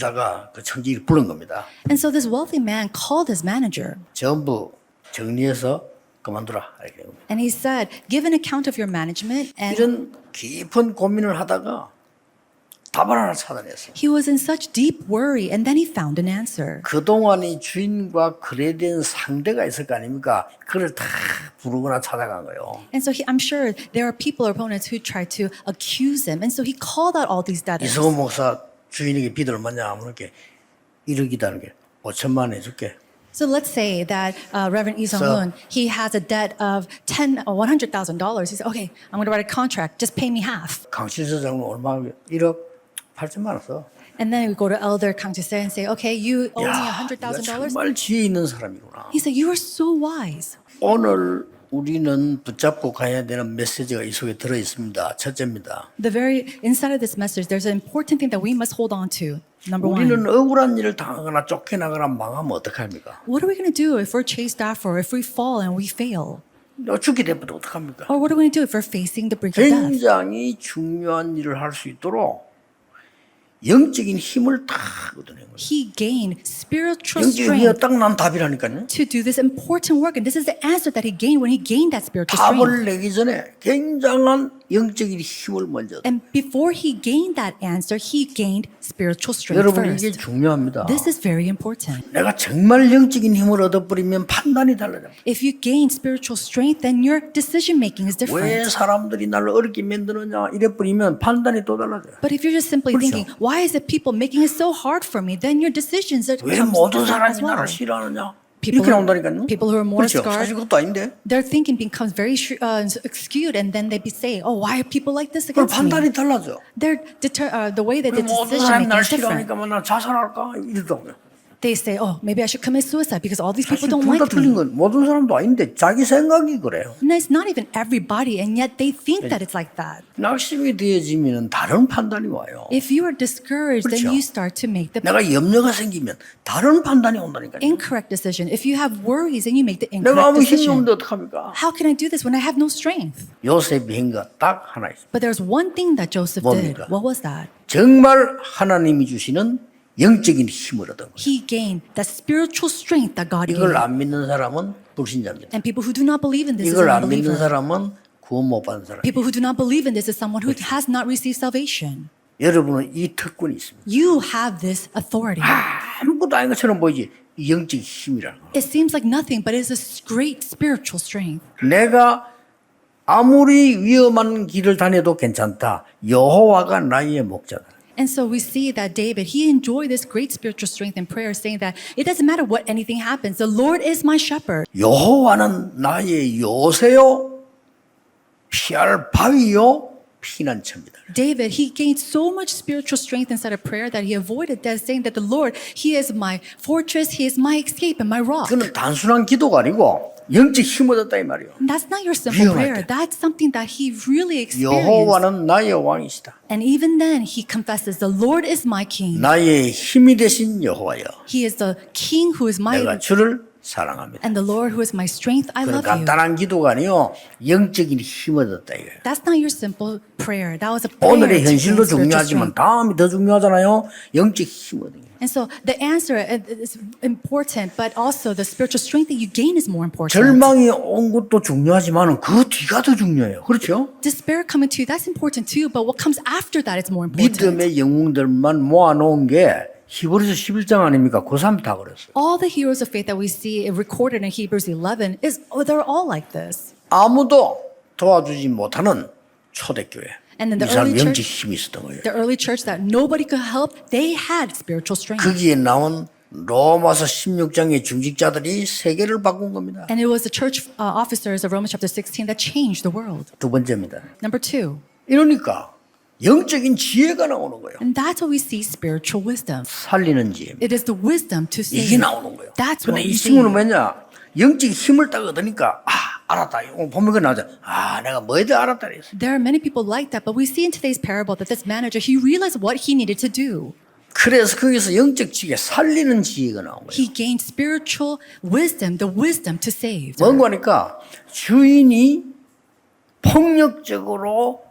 부자가 그 청지기를 부른 겁니다. And so this wealthy man called his manager. 전부 정리해서 그만두라. 이렇게. And he said, give an account of your management. And 이런 깊은 고민을 하다가 답을 하나 찾아냈어요. he was in such deep worry, and then he found an answer. 그동안 이 주인과 거래된 상대가 있을 거 아닙니까? 그를 다 부르거나 찾아간 거예요. And so I'm sure there are people or opponents who tried to accuse him. And so he called out all these debtors. 이성호 목사 주인에게 빚을 얼마냐 하면 이렇게 1억이다는 게 5천만 원 해줄게. So let's say that Reverend Lee Sung-hoon, he has a debt of $100,000. He said, okay, I'm going to write a contract. Just pay me half. 강신서장은 얼마 1억 8천만 원 써. And then we go to Elder Kang Jae and say, okay, you owe me 야, $100,000. 정말 지혜 있는 사람이구나. He said, you are so wise. 오늘 우리는 붙잡고 가야 되는 메시지가 이 속에 들어 있습니다. 첫째입니다. The very inside of this message, there's an important thing that we must hold on to. Number one, 우리는 억울한 일을 당하거나 쫓겨나거나 망하면 어떡합니까? what are we going to do if we're chased after, or if we fall and we fail? 죽게 되면 어떡합니까? Or what are we going to do if we're facing the brink of death? 굉장히 중요한 일을 할 수 있도록 영적인 힘을 다 얻어낸 거예요. He gained spiritual 영적인 힘이 strength 딱 난 답이라니까요. to do this important work. And this is the answer that he gained when he gained that spiritual strength. 답을 내기 전에 굉장한 영적인 힘을 먼저. And before he gained that answer, he gained spiritual strength 여러분 이게 first. 중요합니다. This is very important. 내가 정말 영적인 힘을 얻어버리면 판단이 달라져. If you gain spiritual strength, then your decision making is 왜 different. 사람들이 나를 어렵게 만드느냐 이래버리면 판단이 또 달라져요. But if you're just simply 그렇죠. thinking, why is it people making it so hard for me? Then your decisions are 왜 comes 모든 different 사람이 as well. 나를 싫어하느냐 People 이렇게 who- 나온다니까요. people who are more 그렇죠. scarred. 사실 그것도 아닌데. Their thinking becomes very skewed, and then they be saying, "Oh, why are people like this 그럼 against me?" 판단이 달라져. The way that the 모든 decision 사람이 making 나를 is different. 싫어하니까 나 자살할까 이러더라고요. They say, "Oh, maybe I should commit suicide because all these people 사실 don't 둘 다 like 틀린 me." 건 모든 사람도 아닌데 자기 생각이 그래요. And it's not even everybody, and yet they think that it's like that. 낙심이 되어지면 다른 판단이 와요. If you are discouraged, then 그렇죠. you start to make the 내가 염려가 생기면 다른 판단이 온다니까요. incorrect decision. If you have worries, then you make the 내가 incorrect 아무 힘이 decision. 없는데 어떡합니까? How can I do this when I have no strength? 요셉이 한 거 딱 하나 있어요. But there's one thing that Joseph did. 뭡니까? What was that? 정말 하나님이 주시는 영적인 힘을 얻은 거예요. He gained that spiritual strength that God gave. 이걸 안 믿는 사람은 불신자입니다. And people who do not believe in this is 이걸 an 안 믿는 unbeliever. 사람은 구원 못 받은 사람이에요. People who do not believe in this is someone who has not received salvation. 여러분은 이 특권이 있습니다. You have this authority. 아무것도 아닌 것처럼 보이지 이 영적인 힘이라는 거. It seems like nothing, but it is a great spiritual strength. 내가 아무리 위험한 길을 다녀도 괜찮다. 여호와가 나의 목자다. And so we see that David, he enjoyed this great spiritual strength in prayer, saying that it doesn't matter what anything happens, the Lord is my shepherd. 여호와는 나의 요새요 피할 바위요 피난처입니다. David, he gained so much spiritual strength inside of prayer that he avoided death, saying that the Lord, he is my fortress, he is my escape and my rock. 그는 단순한 기도가 아니고 영적 힘을 얻었다 이 말이에요. And that's not your simple 위험할 prayer. 때. That's something that he really experienced. 여호와는 나의 왕이시다. And even then, he confesses, the Lord is my king. 나의 힘이 되신 여호와여. He is the king who is my, 내가 주를 사랑합니다. and the Lord who is my strength. I 그런 love you. 간단한 기도가 아니요 영적인 힘을 얻었다 이거예요. That's not your simple prayer. That was a prayer 오늘의 to gain 현실도 spiritual 중요하지만 strength. 다음이 더 중요하잖아요. 영적 힘을 얻는 게. And so the answer is important, but also the spiritual strength that you gain is more important. 절망이 온 것도 중요하지만 그 뒤가 더 중요해요. 그렇죠? Despair coming to you, that's important too, but what comes after that is more important. 믿음의 영웅들만 모아놓은 게 히브리서 11장 아닙니까? 고3 다 그랬어요. All the heroes of faith that we see recorded in Hebrews 11 they're all like this. 아무도 도와주지 못하는 초대교회. And then 이 사람 the 영적 힘이 있었던 거예요. early church that nobody could help, they had spiritual strength. 거기에 나온 로마서 16장의 중직자들이 세계를 바꾼 겁니다. And it was the church officers of Romans chapter 16 that changed the world. 두 번째입니다. Number 2. 이러니까 영적인 지혜가 나오는 거예요. And that's what we see spiritual wisdom. 살리는 지혜. It is the wisdom to 이게 save. 나오는 거예요. That's 근데 what we 이 see. 친구는 뭐냐? 영적 힘을 딱 얻으니까 알았다. 보면 그 나오잖아. 내가 뭐에 대해 알았다 그랬어. There are many people like that, but we see in today's parable that this manager, he realized what he needed to do. 그래서 거기서 영적 지혜, 살리는 지혜가 나온 거예요. He gained spiritual wisdom, the wisdom to save. 뭔가 하니까 주인이 폭력적으로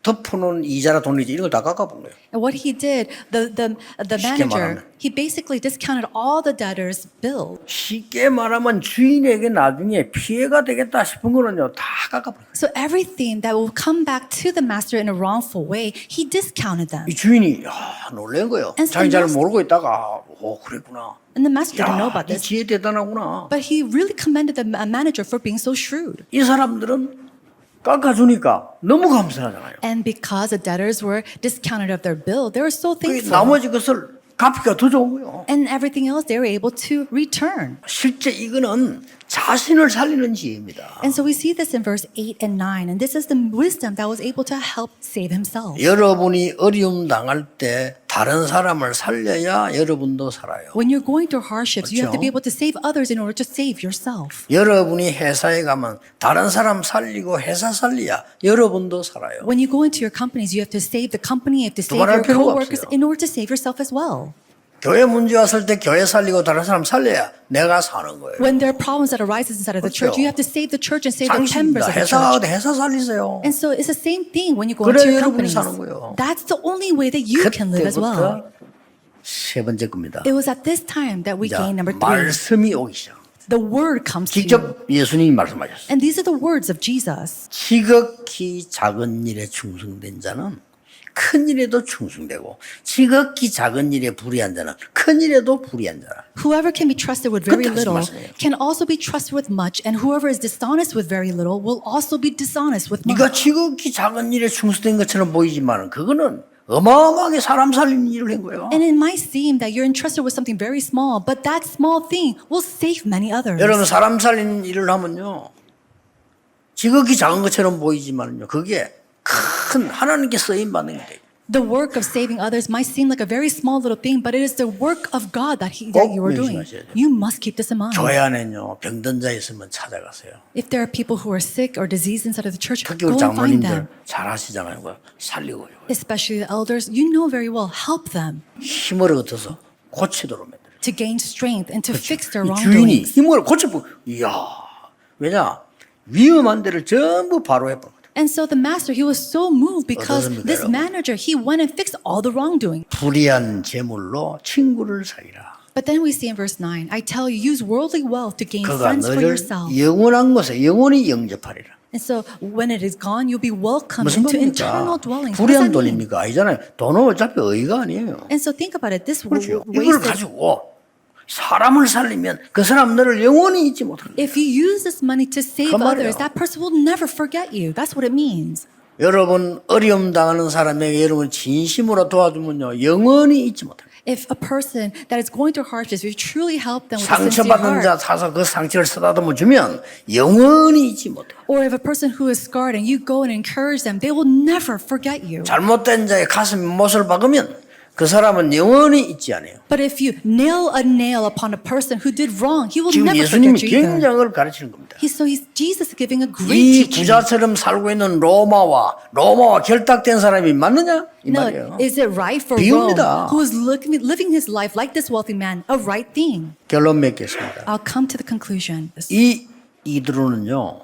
덮어놓은 이자라 돈이지 이런 걸 다 깎아본 거예요. And what he did, the 쉽게 manager, 말하면. he basically discounted all the debtors' bill. 쉽게 말하면 주인에게 나중에 피해가 되겠다 싶은 거는요 다 깎아버려요. So everything that will come back to the master in a wrongful way, he discounted them. 이 주인이 놀란 거예요. And 자기 잘 so 모르고 있다가 그랬구나. And the master didn't know 야, about 이 this. 지혜 대단하구나. But he really commended the manager for being so shrewd. 이 사람들은 깎아주니까 너무 감사하잖아요. And because the debtors were discounted of their bill, they were so 그 thankful. 나머지 것을 갚기가 더 좋은 거예요. And everything else they were able to return. 실제 이거는 자신을 살리는 지혜입니다. And so we see this in verse 8 and 9. And this is the wisdom that was able to help save himself. 여러분이 어려움 당할 때 다른 사람을 살려야 여러분도 살아요. When you're going through hardships, you have to 그렇죠? be able to save others in order to save yourself. 여러분이 회사에 가면 다른 사람 살리고 회사 살려야 여러분도 살아요. When you go into your companies, you have to save the company, you have to save 두말할 your 필요가 co-workers 없어요. in order to save yourself as well. 교회 문제 왔을 때 교회 살리고 다른 사람 살려야 내가 사는 거예요. When there are problems that arises inside of the church, 그렇죠. you have to save the church and save the 상식입니다. members of the 회사 church. 회사 살리세요. And so it's the same thing when you go 그래야 into your 여러분이 companies. 사는 거예요. That's the only way that you can live as well. 그때부터 세 번째 겁니다. It was at this time that we 자, gained number 3. 말씀이 오기 시작. The word comes to you. 직접 예수님이 말씀하셨어요. And these are the words of Jesus. 지극히 작은 일에 충성된 자는 큰 일에도 충성되고 지극히 작은 일에 불의한 자는 큰 일에도 불의한 자라. Whoever can be trusted with very 그때 little 말씀이에요. can also be trusted with much, and whoever is dishonest with very little will also be dishonest with 네가 much. 지극히 작은 일에 충성된 것처럼 보이지만 그거는 어마어마하게 사람 살리는 일을 한 거예요. And it might seem that you're entrusted with something very small, but that small thing will save many others. 여러분 사람 살리는 일을 하면요 지극히 작은 것처럼 보이지만요 그게 큰 하나님께 쓰임 받는 게 돼요. The work of saving others might seem like a very small little thing, but it is the work of God that 꼭 you are doing. 명심하셔야 돼요. You must keep this in mind. 교회 안에는요 병든 자 있으면 찾아가세요. If there are people who are sick or diseased inside of the church, 특히 우리 go and find 장모님들 them. 잘 하시잖아요. 그거 살리고요. Especially the elders, you know very well, help them 힘을 얻어서 고치도록 만들어요. to gain strength and to fix their 이 주인이 wrongdoings. 힘을 고쳐보. 이야 왜냐 위험한 데를 전부 바로 해버려. And so the master, he was so moved because 어떻습니까, this 여러분? manager, he went and fixed all the wrongdoing. 불의한 재물로 친구를 사리라. But then we see in verse 9, I tell you, use worldly wealth to gain 그가 friends for 너를 yourself. 영원한 곳에 영원히 영접하리라. And so when it is gone, you'll be welcomed 무슨 into 말입니까? eternal dwellings. What does 불의한 that mean? 돈입니까? 아니잖아요. 돈은 어차피 의가 아니에요. And so think about it. This 그렇죠. 이걸 wasted. 가지고 사람을 살리면 그 사람 너를 영원히 잊지 못한다. If you use this money to save 그 말이에요. others, that person will never forget you. That's what it means. 여러분 어려움 당하는 사람에게 여러분 진심으로 도와주면요 영원히 잊지 못합니다. If a person that is going through hardships, if you truly help them with a sincere 상처받은 자 heart, 사서 그 상처를 쓰다듬어 주면 영원히 잊지 못해요. or if a person who is scarred and you go and encourage them, they will never forget you. 잘못된 자의 가슴에 못을 박으면 그 사람은 영원히 잊지 않아요. But if you nail a nail upon a person who did wrong, he will 지금 never 예수님이 forget you either. 굉장을 가르치는 겁니다. Jesus is giving a great 이 teaching. 부자처럼 살고 있는 로마와 결탁된 사람이 맞느냐? 이 No, 말이에요. is it right for 비유입니다. Rome, who is living his life like this wealthy man, a right thing? 결론 맺겠습니다. I'll come to the conclusion. 이 이드로는요,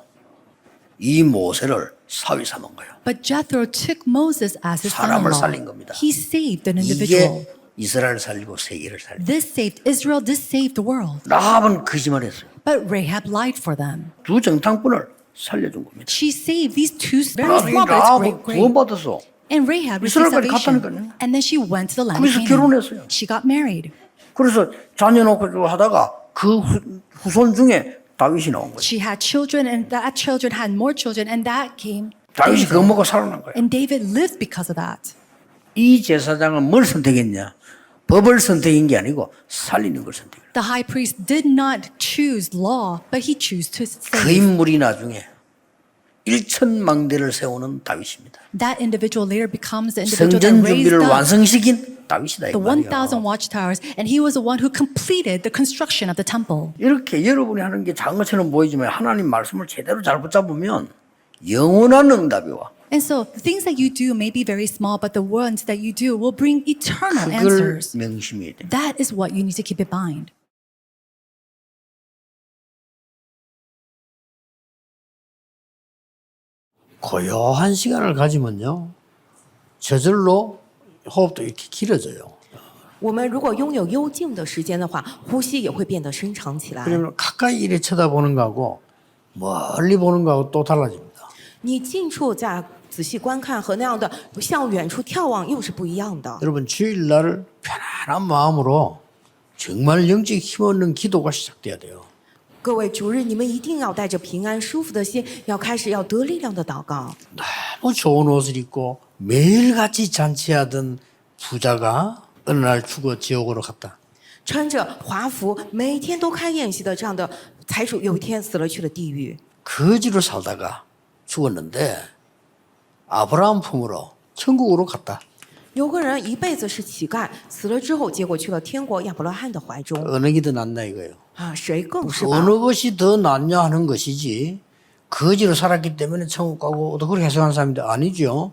이 모세를 사위 삼은 거예요. But Jethro took Moses as his 사람을 살린 son-in-law. 겁니다. He saved an individual. 이게 이스라엘 살리고 세계를 살리고. This saved Israel. This saved the world. 라합은 거짓말했어요. But Rahab lied for them. 두 정탐꾼을 살려준 겁니다. She saved these two very 나중에 small, but it's 라합은 great. 구원받아서 And Rahab received 이스라엘까지 salvation. 갔다니까요. And then she went to the land of 거기서 Canaan. 결혼했어요. She got married. 그래서 자녀 놓고 하다가 그 후손 중에 다윗이 나온 거예요. She had children, and that children had more children, and that came 다윗이 David. 그거 먹고 살아난 거예요. And David lived because of that. 이 제사장은 뭘 선택했냐? 법을 선택한 게 아니고 살리는 걸 선택했어요. The high priest did not choose law, but he chose to 그 save. 인물이 나중에 1,000망대를 세우는 다윗입니다. That individual later becomes the individual that 성전 raised 준비를 up 완성시킨 다윗이다 이 the 1,000 말이에요. watchtowers, and he was the one who completed the construction of the temple. 이렇게 여러분이 하는 게 작은 것처럼 보이지만 하나님 말씀을 제대로 잘 붙잡으면 영원한 응답이 와. And so the things that you do may be very small, but the ones that you do will bring eternal 그걸 answers. 명심해야 돼. That is what you need to keep in mind. 고요한 시간을 가지면요 저절로 호흡도 이렇게 길어져요. 我们如果拥有幽静的时间的话，呼吸也会变得深长起来。 그러면 가까이 이래 쳐다보는 거하고 멀리 보는 거하고 또 달라집니다. 你近处在仔细观看和那样的向远处眺望又是不一样的。 여러분 주일날 편안한 마음으로 정말 영적 힘없는 기도가 시작돼야 돼요. 各位主日，你们一定要带着平安舒服的心，要开始要得力量的祷告。 너무 좋은 옷을 입고 매일같이 잔치하던 부자가 어느 날 죽어 지옥으로 갔다. 穿着华服，每天都开宴席的这样的财主，有一天死了去了地狱。 거지로 살다가 죽었는데 아브라함 품으로 천국으로 갔다. 有个人一辈子是乞丐，死了之后，结果去了天国亚伯拉罕的怀中。 어느 게 더 낫나 이거예요. 啊，谁更是吧？ 어느 것이 더 낫냐 하는 것이지 거지로 살았기 때문에 천국 가고 또 그렇게 해석하는 사람인데 아니죠.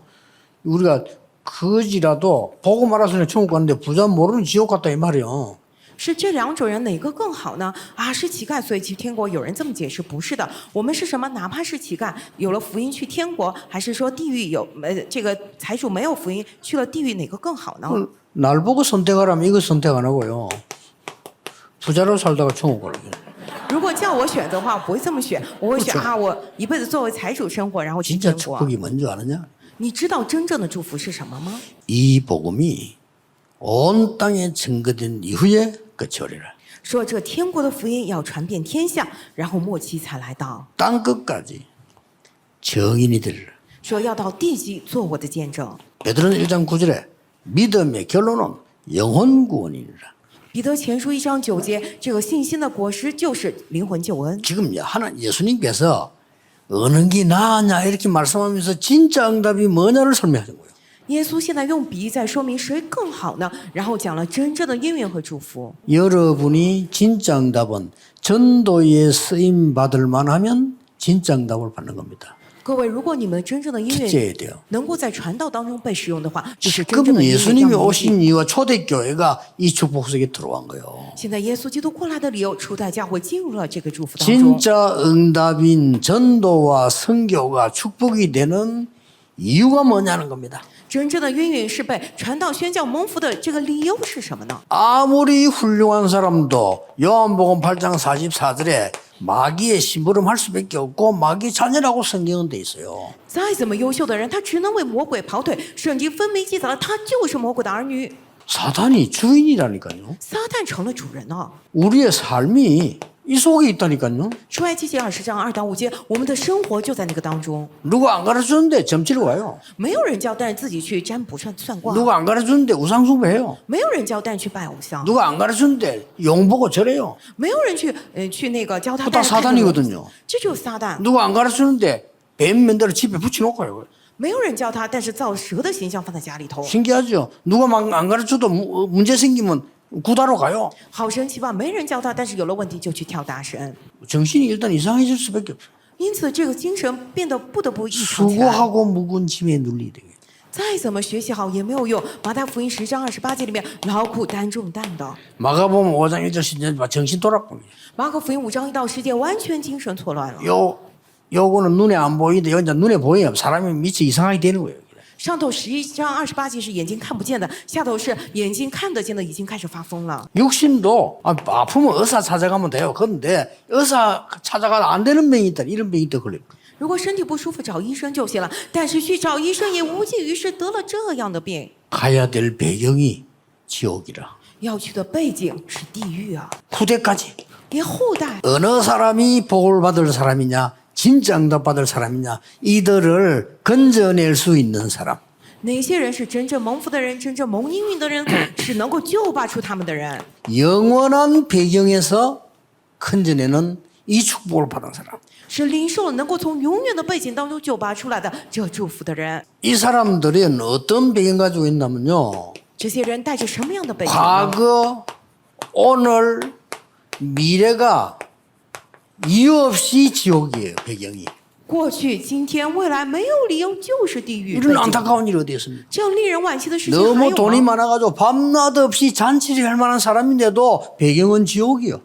우리가 거지라도 보고 말아서 천국 가는데 부자 모르는 지옥 갔다 이 말이에요. 是这两种人哪个更好呢？啊，是乞丐，所以去天国。有人这么解释，不是的。我们是什么？哪怕是乞丐，有了福音去天国，还是说地狱有这个财主没有福音去了地狱，哪个更好呢？ 날 보고 선택하라면 이거 선택 안 하고요. 부자로 살다가 천국 가라고. 如果叫我选择的话，我不会这么选，我会选啊，我一辈子作为财主生活，然后去 진짜 天国。 축복이 뭔지 아느냐? 你知道真正的祝福是什么吗？ 이 복음이 온 땅에 증거된 이후에 끝이 오리라. 说这天国的福音要传遍天下，然后末期才来到。 땅 끝까지 정인이 되리라. 说要到地极做我的见证。 베드로는 1장 9절에 믿음의 결론은 영혼 구원이니라. 彼得前书1章9节，这个信心的果实就是灵魂救恩。 지금 예수님께서 어느 게 나으냐 이렇게 말씀하면서 진짜 응답이 뭐냐를 설명하는 거예요. 耶稣现在用比喻在说明谁更好呢？然后讲了真正的应允和祝福。 여러분이 진짜 응답은 전도에 쓰임 받을 만하면 진짜 응답을 받는 겁니다. 各位，如果你们真正的应 진짜야 允 돼요. 能够在传道当中被使用的话，就是真正 지금 的应允。 예수님이 要铭记 오신 이유와 초대교회가 이 축복 속에 들어간 거예요. 现在耶稣基督过来的理由，初代教会进入了这个祝福当中。 진짜 응답인 전도와 선교가 축복이 되는 이유가 뭐냐는 겁니다. 真正的应允是被传道宣教蒙福的这个理由是什么呢？ 아무리 훌륭한 사람도 요한복음 8장 44절에 마귀의 심부름할 수밖에 없고 마귀 자녀라고 성경은 돼 있어요. 再怎么优秀的人，他只能为魔鬼跑腿。圣经分明记载了，他就是魔鬼的儿女。 사단이 주인이라니까요. 撒旦成了主人了。 우리의 삶이 이 속에 있다니까요. 出埃及记20章2到5节，我们的生活就在那个当中。 누가 안 가르쳐주는데 점치러 와요. 没有人教，但是自己去占卜算卦； 누가 안 가르쳐주는데 우상숭배해요. 没有人教，但是去拜偶像； 누가 안 가르쳐주는데 용 보고 절해요. 没有人去那个教他， 다 但是看着 사단이거든요. 这就是撒旦。 누가 안 가르쳐주는데 뱀 맨대로 집에 붙여놓고 요. 没有人教他，但是造蛇的形象放在家里头。 신기하죠. 누가 안 가르쳐도 문제 생기면 구다로 가요. 好神奇吧？没人教他，但是有了问题就去跳大神。 정신이 일단 이상해질 수밖에 없어요. 因此，这个精神变得不得不异常起来。 수고하고 묵은 짐에 눌리게 돼요. 再怎么学习好也没有用。马太福音10章28节里面，劳苦担重担的。 마가복음 5장 1절 10절 정신 돌아버려요. 马可福音5章1到10节，完全精神错乱了。 요거는 눈에 안 보이는데 여기 이제 눈에 보여요. 사람이 미쳐 이상하게 되는 거예요. 上头11章28节是眼睛看不见的，下头是眼睛看得见的，已经开始发疯了。 육신도 아프면 의사 찾아가면 돼요. 그런데 의사 찾아가도 안 되는 병이 있다. 이런 병이 또 걸려요. 如果身体不舒服，找医生就行了。但是去找医生也无济于事，得了这样的病。 가야 될 배경이 지옥이라. 要去的背景是地狱啊！ 후대까지 连后代 어느 사람이 복을 받을 사람이냐 진짜 응답 받을 사람이냐 이들을 건져낼 수 있는 사람. 哪些人是真正蒙福的人，真正蒙应允的人，是能够救拔出他们的人。 영원한 배경에서 건져내는 이 축복을 받은 사람. 是领受了能够从永远的背景当中救拔出来的这祝福的人。 이 사람들은 어떤 배경 가지고 있냐면요. 这些人带着什么样的背景呢？ 과거, 오늘, 미래가 이유 없이 지옥이에요. 배경이. 过去、今天、未来没有理由就是地狱。 이런 안타까운 일이 어디 있습니까? 这样令人惋惜的事情还 너무 有 돈이 吗？ 많아가지고 밤낮 없이 잔치를 할 만한 사람인데도 배경은 지옥이요.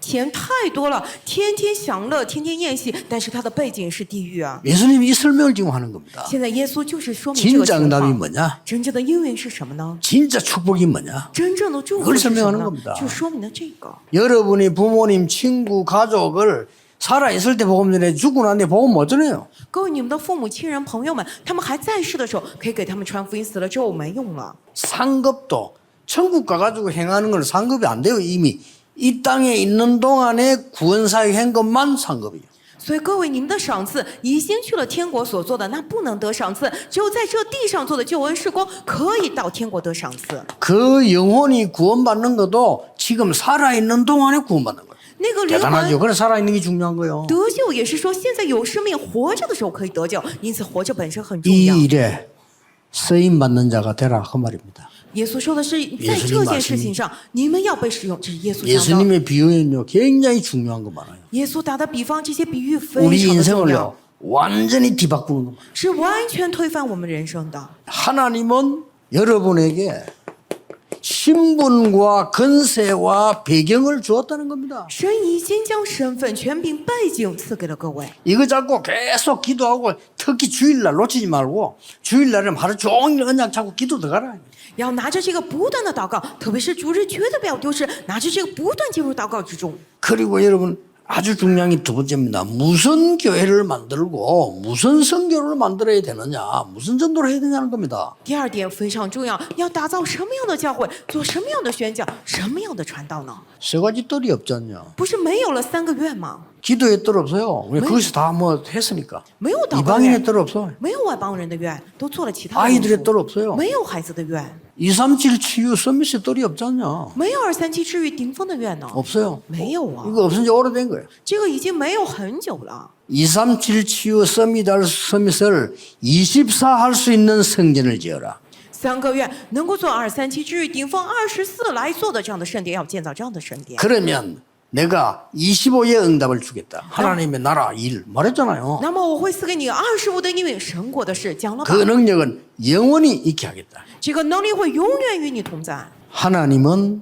钱太多了，天天享乐，天天宴席，但是他的背景是地狱啊。 예수님이 이 설명을 지금 하는 겁니다. 现在耶稣就是说明这个 진짜 情 응답이 况。 뭐냐? 真正的应允是什么呢？ 진짜 축복이 뭐냐? 真正的祝福 그걸 是什么 설명하는 呢 겁니다. ？就说明了这个。 여러분이 부모님, 친구, 가족을 살아있을 때 복음 전해 죽고 난 뒤에 복음 못 전해요. 各位，你们的父母亲人朋友们，他们还在世的时候，可以给他们传福音，死了之后没用了。 상급도 천국 가가지고 행하는 건 상급이 안 돼요. 이미 이 땅에 있는 동안에 구원사역 한 것만 상급이에요. 所以各位，你们的赏赐已经去了天国所做的，那不能得赏赐；只有在这地上做的救恩事工，可以到天国得赏赐。 그 영혼이 구원받는 것도 지금 살아있는 동안에 구원받는 거예요. 那个灵 대단하죠. 魂 그래 살아있는 게 중요한 거예요. 得救也是说，现在有生命活着的时候可以得救，因此活着本身很重要。 이 일에 쓰임받는 자가 되라 그 말입니다. 耶稣说的是，在这件事情上，你们要被使用，这是耶稣讲的。 예수님의 비유는요 굉장히 중요한 거 많아요. 耶稣打的比方，这些比喻非 우리 常的重要， 인생을요 완전히 뒤바꾸는 겁니다. 是完全推翻我们人生的。 하나님은 여러분에게 신분과 권세와 배경을 주었다는 겁니다. 神已经将身份、权柄、背景赐给了各位。 이거 잡고 계속 기도하고 특히 주일날 놓치지 말고 주일날은 하루 종일 언약 잡고 기도 들어가라. 要拿着这个不断的祷告，特别是主日绝对不要丢失，拿着这个不断进入祷告之中。 그리고 여러분 아주 중요한 게 두 번째입니다. 무슨 교회를 만들고 무슨 선교를 만들어야 되느냐, 무슨 전도를 해야 되냐는 겁니다. 第二点非常重要，要打造什么样的教会，做什么样的宣教，什么样的传道呢？ 세 가지 뜰이 없지 않냐. 不是没有了3个愿吗？ 기도의 뜰 없어요. 왜 거기서 다 뭐 했으니까. 没有祷告 이방인의 愿， 뜰 없어. 没有外邦人的愿，都做了其他的 아이들의 愿 뜰 없어요. 没有孩子的愿， 237 치유 서밋의 뜰이 없지 않냐. 没有237治愈顶峰的愿呢？ 없어요. 没有啊， 이거 없은 지 오래된 거예요. 这个已经没有很久了。 237 치유 서밋을 24 할 수 있는 성전을 지어라. 3个月能够做237治愈顶峰24来做的这样的圣殿，要建造这样的圣殿。 그러면 내가 25의 응답을 주겠다. 하나님의 나라 일 말했잖아요. 那么我会赐给你25的应允，神国的事讲了吧？ 그 능력은 영원히 있게 하겠다. 这个能力会永远与你同在。 하나님은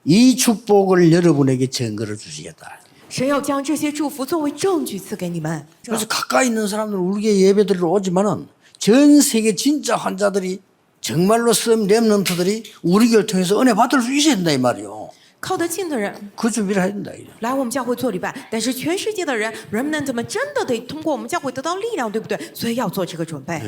이 축복을 여러분에게 증거를 주시겠다. 神要将这些祝福作为证据赐给你们。 그래서 가까이 있는 사람들은 우리에게 예배드리러 오지만은 전 세계 진짜 환자들이 정말로 씀 렘넌트들이 우리 교회를 통해서 은혜 받을 수 있어야 된다 이 말이요. 靠得近的人 그 준비를 해야 된다. 이게. 来我们教会做礼拜，但是全世界的人 remnant 们真的得通过我们教会得到力量，对不对？所以要做这个准备。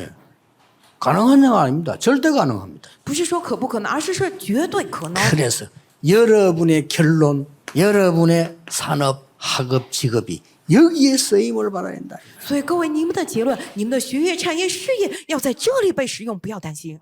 가능한 영 아닙니다. 절대 가능합니다. 不是说可不可能，而是说绝对可能。 그래서 여러분의 결론, 여러분의 산업, 학업, 직업이 여기에 쓰임을 받아야 된다. 所以各位，你们的结论，你们的学业、产业、事业要在这里被使用，不要担心。